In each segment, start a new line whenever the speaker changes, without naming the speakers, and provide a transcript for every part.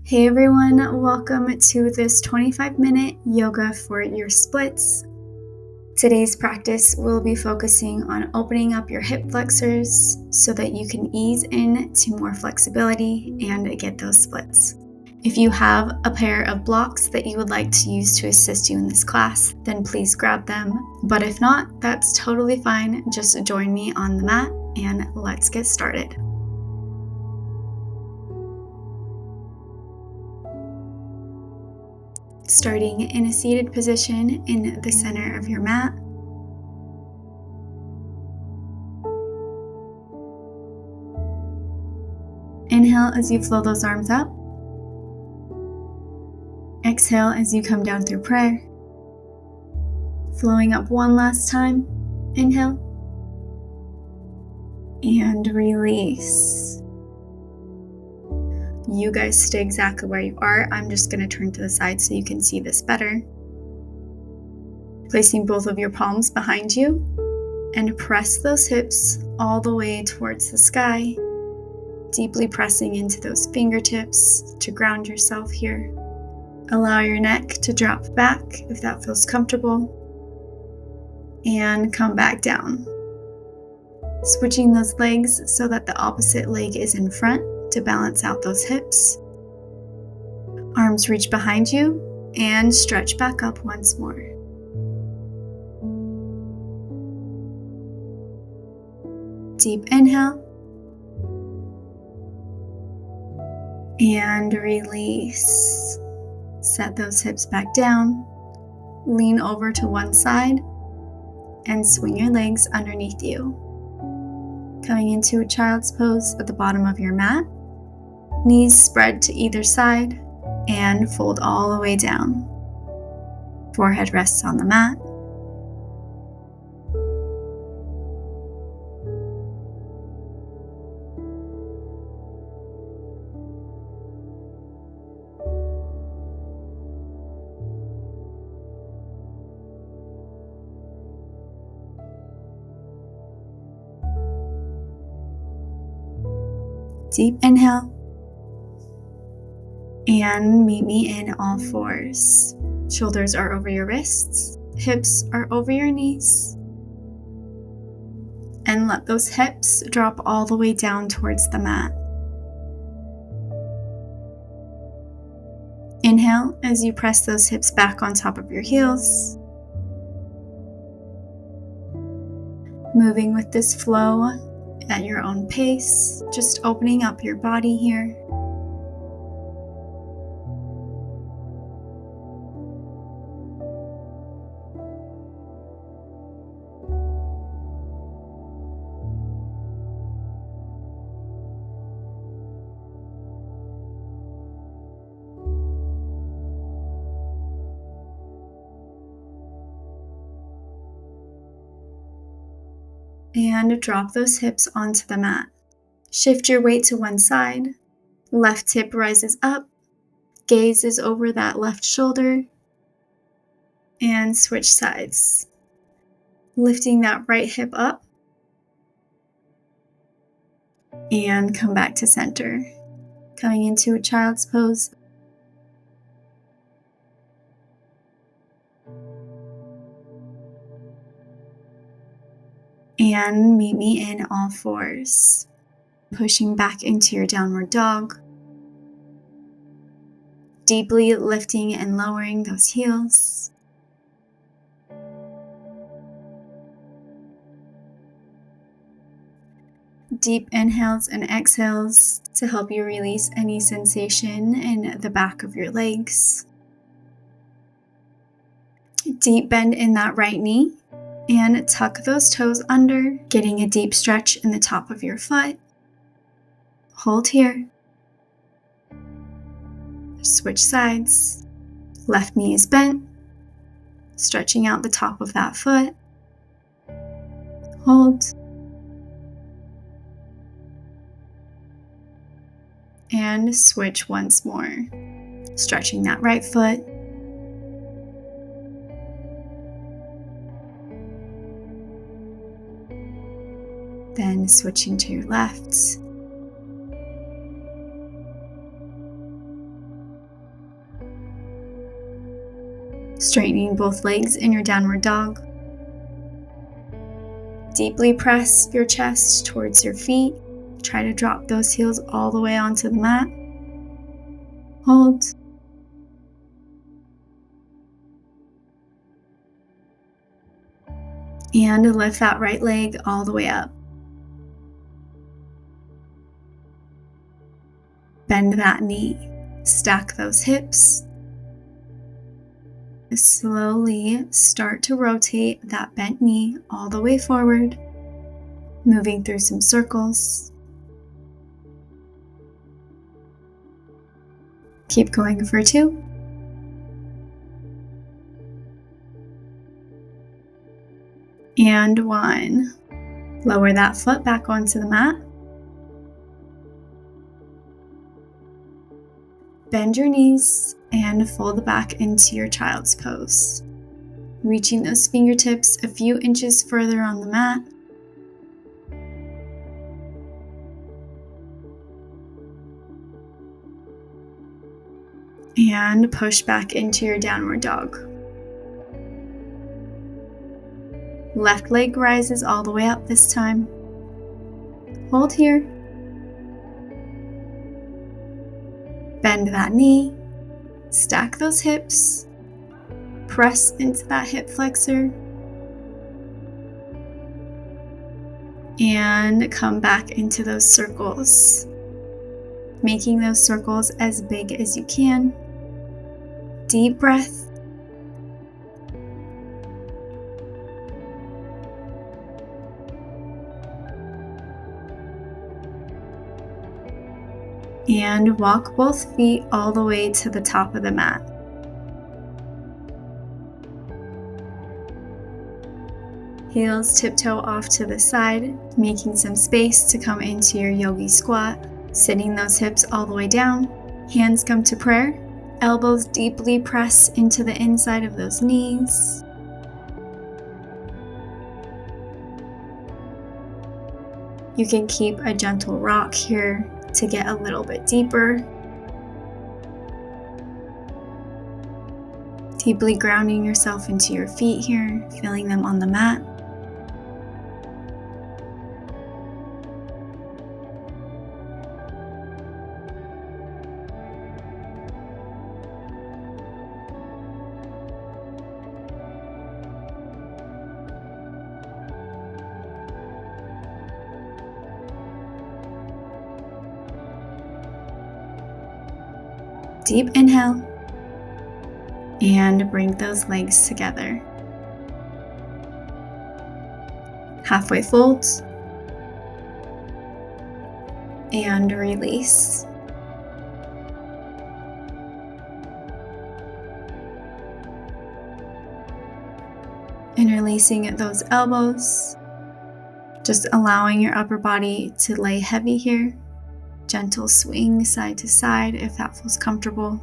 Hey everyone, welcome to this 25-minute yoga for your splits. Today's practice will be focusing on opening up your hip flexors so that you can ease into more flexibility and get those splits. If you have a pair of blocks that you would like to use to assist you in this class, then please grab them. But if not, that's totally fine. Just join me on the mat and let's get started. Starting in a seated position in the center of your mat. Inhale as you flow those arms up. Exhale as you come down through prayer. Flowing up one last time. Inhale. And release. You guys stay exactly where you are. I'm just going to turn to the side so you can see this better. Placing both of your palms behind you and press those hips all the way towards the sky, deeply pressing into those fingertips to ground yourself here. Allow your neck to drop back if that feels comfortable, and come back down. Switching those legs so that the opposite leg is in front to balance out those hips. Arms reach behind you and stretch back up once more. Deep inhale and release. Set those hips back down. Lean over to one side and swing your legs underneath you. Coming into a child's pose at the bottom of your mat. Knees spread to either side and fold all the way down. Forehead rests on the mat. Deep inhale. And meet me in all fours. Shoulders are over your wrists. Hips are over your knees. And let those hips drop all the way down towards the mat. Inhale as you press those hips back on top of your heels. Moving with this flow at your own pace, just opening up your body here. And drop those hips onto the mat. Shift your weight to one side. Left hip rises up. Gaze is over that left shoulder. And switch sides. Lifting that right hip up. And come back to center. Coming into a child's pose. And meet me in all fours. Pushing back into your downward dog. Deeply lifting and lowering those heels. Deep inhales and exhales to help you release any sensation in the back of your legs. Deep bend in that right knee and tuck those toes under, getting a deep stretch in the top of your foot. Hold here. Switch sides. Left knee is bent, stretching out the top of that foot. Hold. And switch once more, stretching that right foot. Then switching to your left. Straightening both legs in your downward dog. Deeply press your chest towards your feet. Try to drop those heels all the way onto the mat. Hold. And lift that right leg all the way up. Bend that knee. Stack those hips. Slowly start to rotate that bent knee all the way forward, moving through some circles. Keep going for 2. And 1. Lower that foot back onto the mat. Bend your knees and fold back into your child's pose. Reaching those fingertips a few inches further on the mat. And push back into your downward dog. Left leg rises all the way up this time. Hold here. Bend that knee. Stack those hips. Press into that hip flexor. And come back into those circles. Making those circles as big as you can. Deep breath. And walk both feet all the way to the top of the mat. Heels tiptoe off to the side, making some space to come into your yogi squat. Sitting those hips all the way down. Hands come to prayer. Elbows deeply press into the inside of those knees. You can keep a gentle rock here to get a little bit deeper. Deeply grounding yourself into your feet here, feeling them on the mat. Deep inhale, and bring those legs together. Halfway fold, and release. Interlacing those elbows, just allowing your upper body to lay heavy here. Gentle swing side to side if that feels comfortable.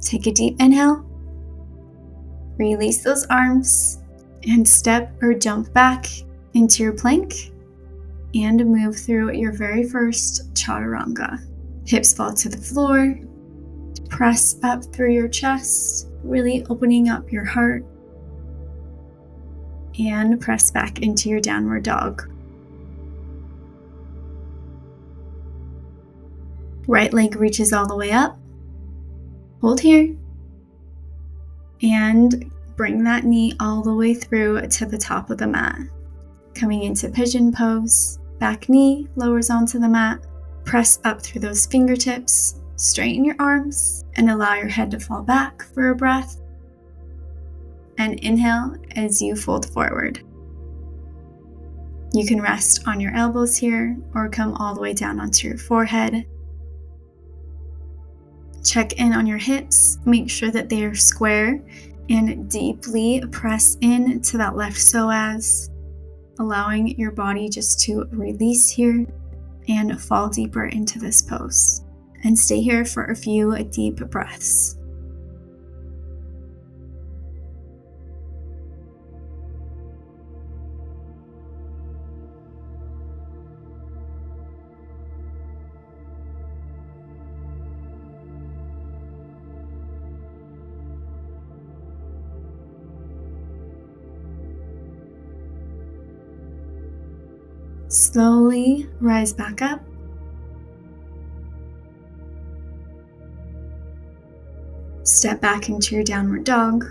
Take a deep inhale. Release those arms and step or jump back into your plank and move through your very first chaturanga. Hips fall to the floor. Press up through your chest, really opening up your heart. And press back into your downward dog. Right leg reaches all the way up. Hold here. And bring that knee all the way through to the top of the mat. Coming into pigeon pose. Back knee lowers onto the mat. Press up through those fingertips. Straighten your arms and allow your head to fall back for a breath. And inhale as you fold forward. You can rest on your elbows here or come all the way down onto your forehead. Check in on your hips. Make sure that they are square and deeply press in to that left psoas, allowing your body just to release here and fall deeper into this pose. And stay here for a few deep breaths. Slowly rise back up. Step back into your downward dog.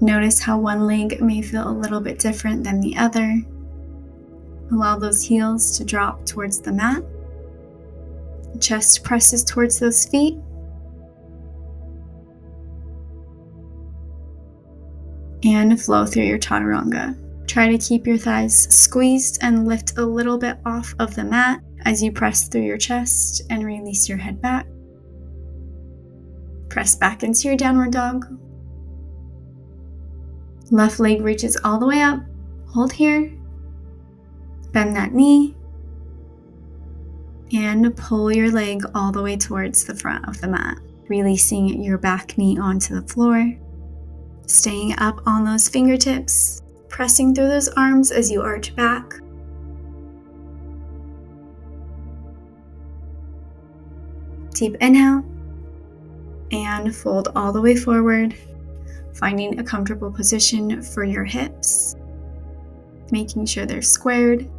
Notice how one leg may feel a little bit different than the other. Allow those heels to drop towards the mat. Chest presses towards those feet. And flow through your chaturanga. Try to keep your thighs squeezed and lift a little bit off of the mat as you press through your chest and release your head back. Press back into your downward dog. Left leg reaches all the way up. Hold here. Bend that knee. And pull your leg all the way towards the front of the mat, releasing your back knee onto the floor. Staying up on those fingertips, pressing through those arms as you arch back. Deep inhale, and fold all the way forward, finding a comfortable position for your hips, making sure they're squared,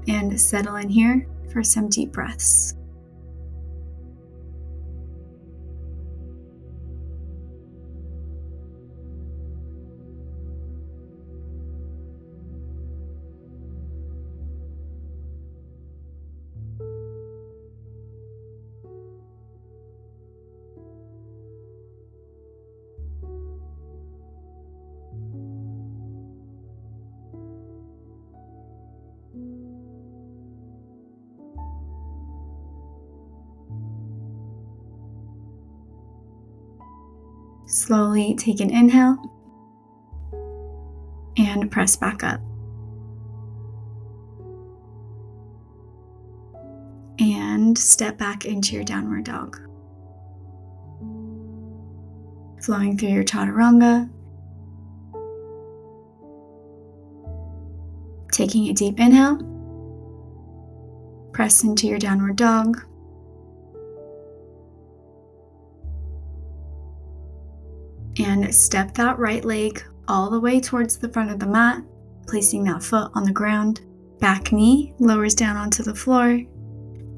and settle in here for some deep breaths. Slowly take an inhale and press back up. And step back into your downward dog. Flowing through your chaturanga. Taking a deep inhale. Press into your downward dog. And step that right leg all the way towards the front of the mat, placing that foot on the ground. Back knee lowers down onto the floor.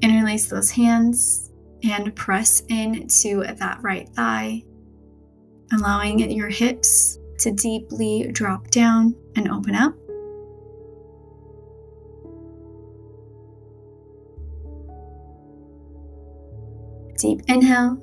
Interlace those hands and press into that right thigh, allowing your hips to deeply drop down and open up. Deep inhale.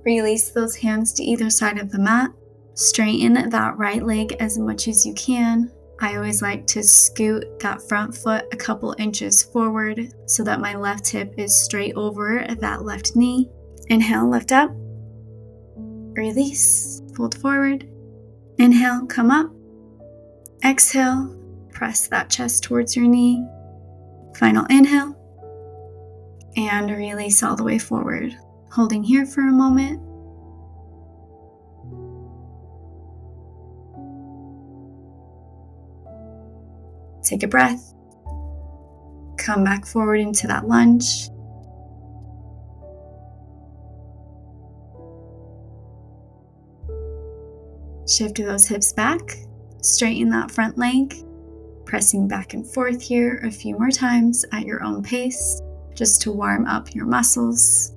Release those hands to either side of the mat. Straighten that right leg as much as you can. I always like to scoot that front foot a couple inches forward so that my left hip is straight over that left knee. Inhale, lift up. Release, fold forward. Inhale, come up. Exhale, press that chest towards your knee. Final inhale. And release all the way forward. Holding here for a moment. Take a breath. Come back forward into that lunge. Shift those hips back. Straighten that front leg. Pressing back and forth here a few more times at your own pace, just to warm up your muscles.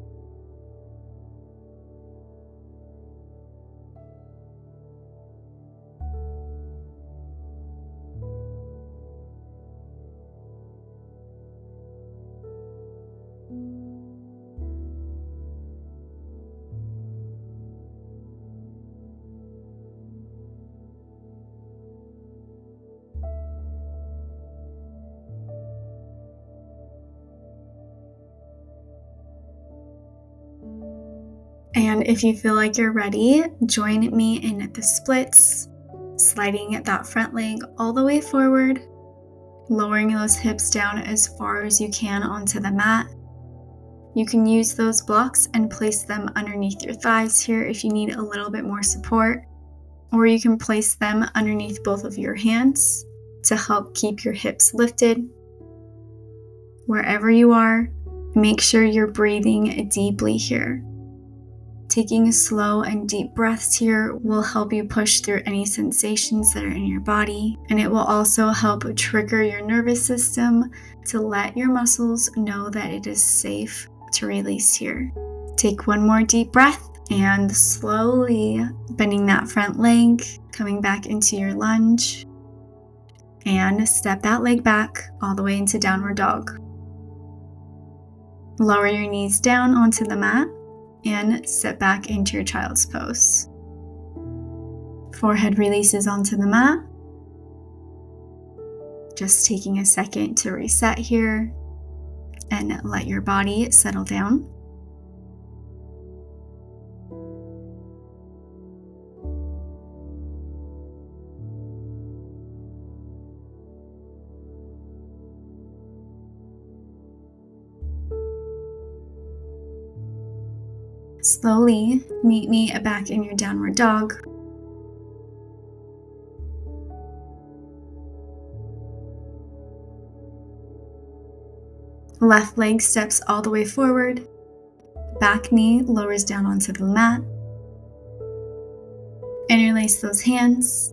And if you feel like you're ready, join me in the splits, sliding that front leg all the way forward, lowering those hips down as far as you can onto the mat. You can use those blocks and place them underneath your thighs here if you need a little bit more support, or you can place them underneath both of your hands to help keep your hips lifted. Wherever you are, make sure you're breathing deeply here. Taking slow and deep breaths here will help you push through any sensations that are in your body, and it will also help trigger your nervous system to let your muscles know that it is safe to release here. Take one more deep breath and slowly bending that front leg, coming back into your lunge, and step that leg back all the way into downward dog. Lower your knees down onto the mat and sit back into your child's pose. Forehead releases onto the mat. Just taking a second to reset here and let your body settle down. Slowly meet me back in your downward dog. Left leg steps all the way forward. Back knee lowers down onto the mat. Interlace those hands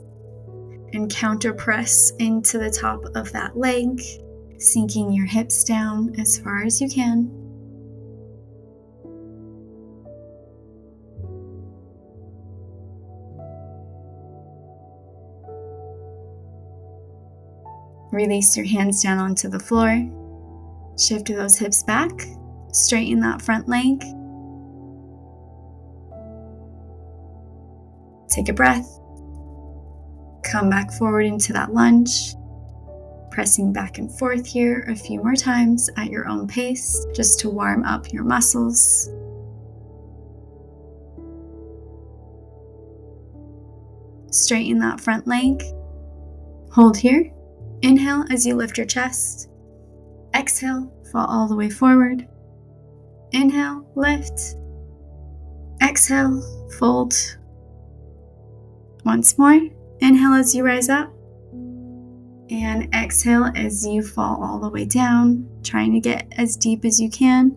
and counter press into the top of that leg, sinking your hips down as far as you can. Release your hands down onto the floor. Shift those hips back. Straighten that front leg. Take a breath. Come back forward into that lunge. Pressing back and forth here a few more times at your own pace, just to warm up your muscles. Straighten that front leg. Hold here. Inhale as you lift your chest. Exhale, fall all the way forward. Inhale, lift. Exhale, fold. Once more. Inhale as you rise up. And exhale as you fall all the way down, trying to get as deep as you can.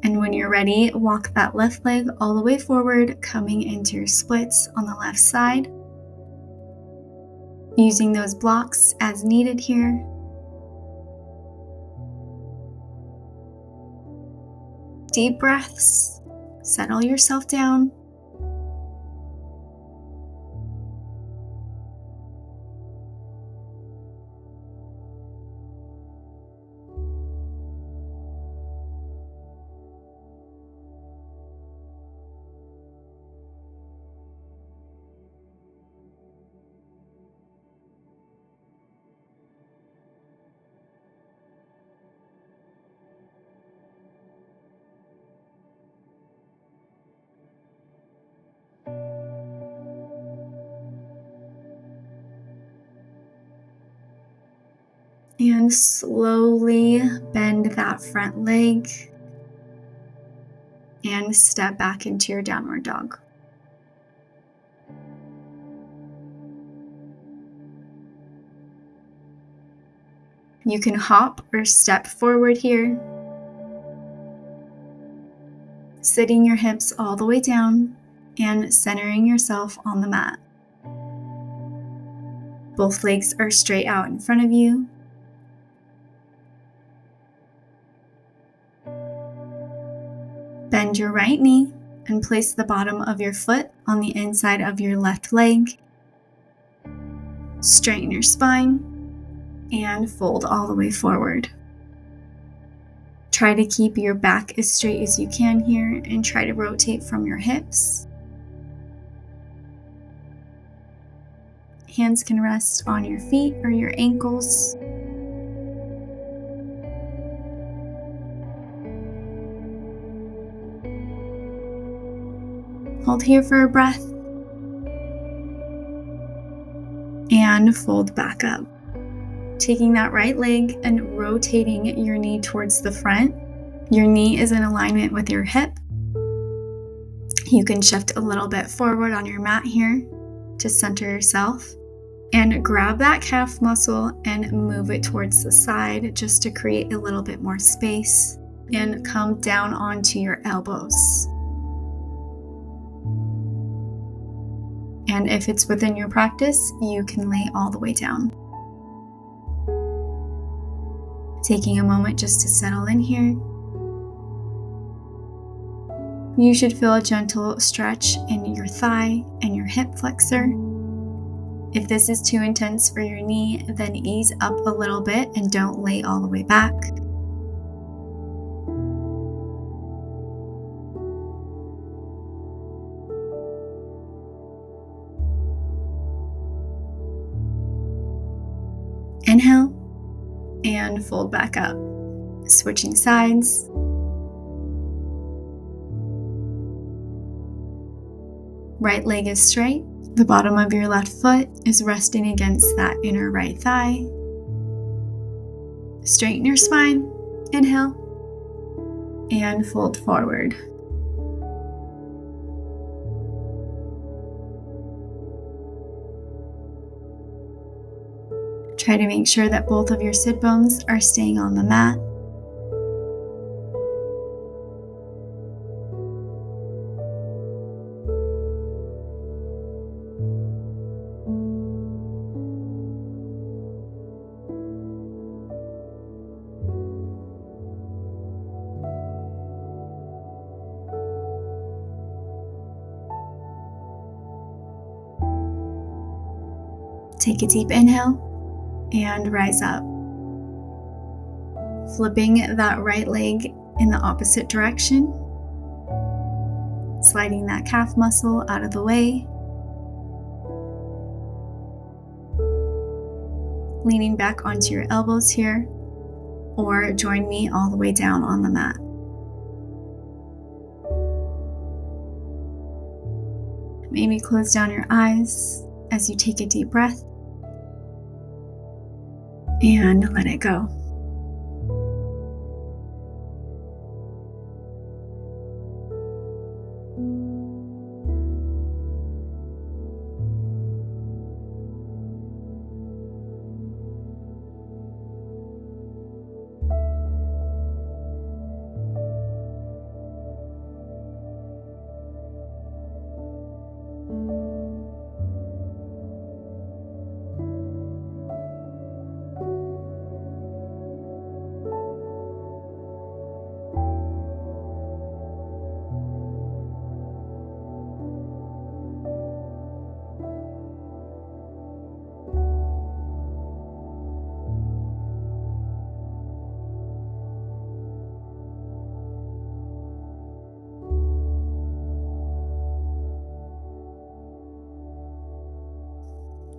And when you're ready, walk that left leg all the way forward, coming into your splits on the left side. Using those blocks as needed here. Deep breaths. Settle yourself down. And slowly bend that front leg and step back into your downward dog. You can hop or step forward here, sitting your hips all the way down and centering yourself on the mat. Both legs are straight out in front of you. Bend your right knee and place the bottom of your foot on the inside of your left leg. Straighten your spine and fold all the way forward. Try to keep your back as straight as you can here and try to rotate from your hips. Hands can rest on your feet or your ankles. Hold here for a breath and fold back up. Taking that right leg and rotating your knee towards the front. Your knee is in alignment with your hip. You can shift a little bit forward on your mat here to center yourself And grab that calf muscle and move it towards the side just to create a little bit more space. And come down onto your elbows. And if it's within your practice, you can lay all the way down. Taking a moment just to settle in here. You should feel a gentle stretch in your thigh and your hip flexor. If this is too intense for your knee, then ease up a little bit and don't lay all the way back. Inhale and fold back up, switching sides. Right leg is straight. The bottom of your left foot is resting against that inner right thigh. Straighten your spine. Inhale and fold forward. Try to make sure that both of your sit bones are staying on the mat. Take a deep inhale and rise up. Flipping that right leg in the opposite direction. Sliding that calf muscle out of the way. Leaning back onto your elbows here, or join me all the way down on the mat. Maybe close down your eyes as you take a deep breath. And let it go.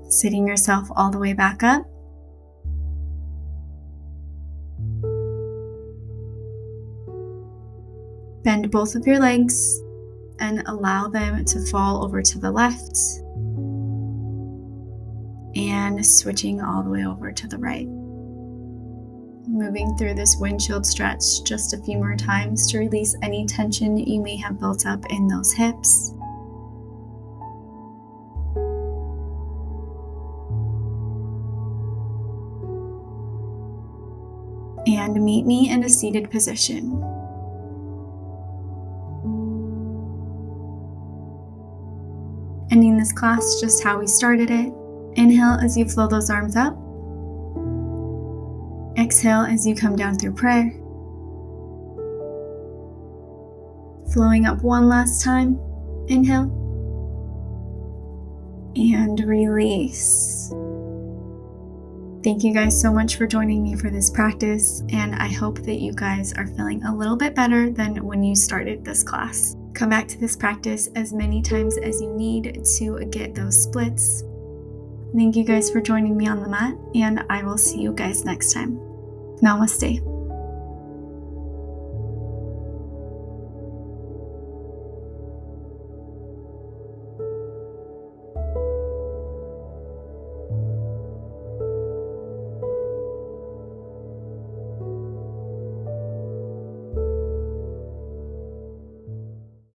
Sitting yourself all the way back up. Bend both of your legs and allow them to fall over to the left. And switching all the way over to the right. Moving through this windshield stretch just a few more times to release any tension you may have built up in those hips. And meet me in a seated position. Ending this class just how we started it. Inhale as you flow those arms up. Exhale as you come down through prayer. Flowing up one last time. Inhale. And release. Thank you guys so much for joining me for this practice, and I hope that you guys are feeling a little bit better than when you started this class. Come back to this practice as many times as you need to get those splits. Thank you guys for joining me on the mat, and I will see you guys next time. Namaste.